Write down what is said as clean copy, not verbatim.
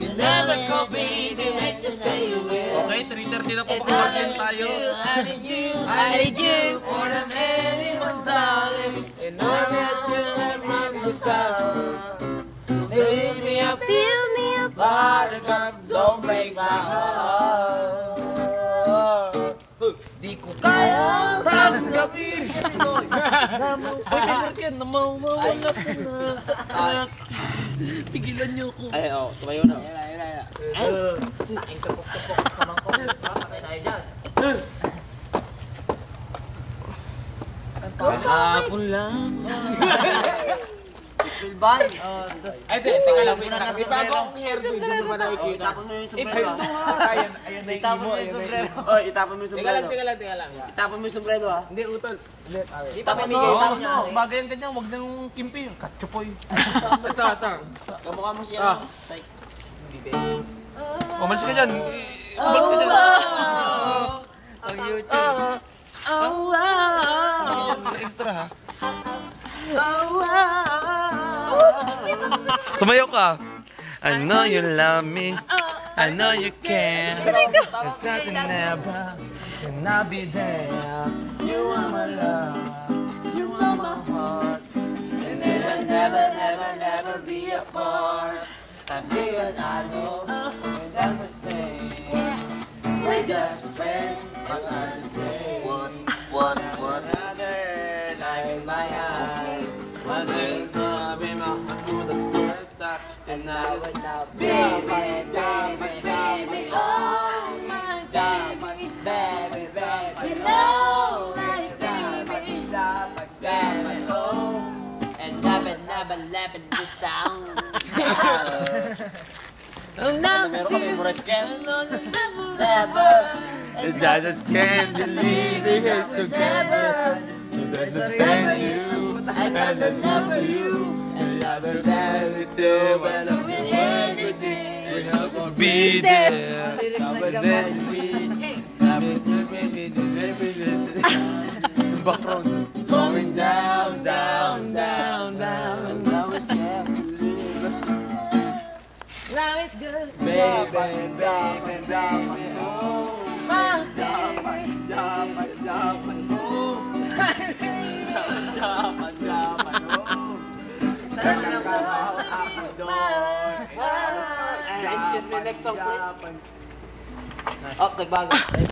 You never go, baby, let's just say you will. Okay, 3:30 na po, pakapartin tayo. I need you more than anyone, darling. And I let you run the sun. Save me up, fill me up, buttercup, don't break my heart. Di ko kaya tanggapin. Bakit yan? Namawawala ko na sa akin. Pigilan niyo ako. Ay, tumayo na. Taking tupok-tupok kamang ko. Patay tayo dyan. Kahapon lang. Bilbay. Ay, teka lang. May bago akong hairdo. Hindi mo ba nakikita? Itapon mo yung sombrero. Ayan na Itapon mo yung sombrero. Oh, itapon mo yung sombrero. Teka lang. Itapon mo yung sombrero, ha? Hindi, utol. Itapon mo. Mas bagay yung ganyan, wag nang kimpi. Katsupoy. Ito. Kamukha mo siya. Psych. Umalis ka dyan. Umalis ka dyan. Ang YouTube. Extra ha. Sumayaw ka. I know you love me. I know you can. There's nothing never can I be there. You are my love. You are my heart. And never be apart. I feel and I know we're not the same. We're just friends, I'm not the same. What? Another night in my eyes. One day, love in my heart to the first time. And now it's now, baby, oh my baby, you know, baby, oh. And never this down. Meron kami Morris Ken. Never. I just can't believe it is together. I can't remember you. And never so when I'm in everything. Be there. Background. Falling down. Now it's can't believe it. Now it goes. Baby, drop me home. My Excuse me, next song please. Oh, nagbago.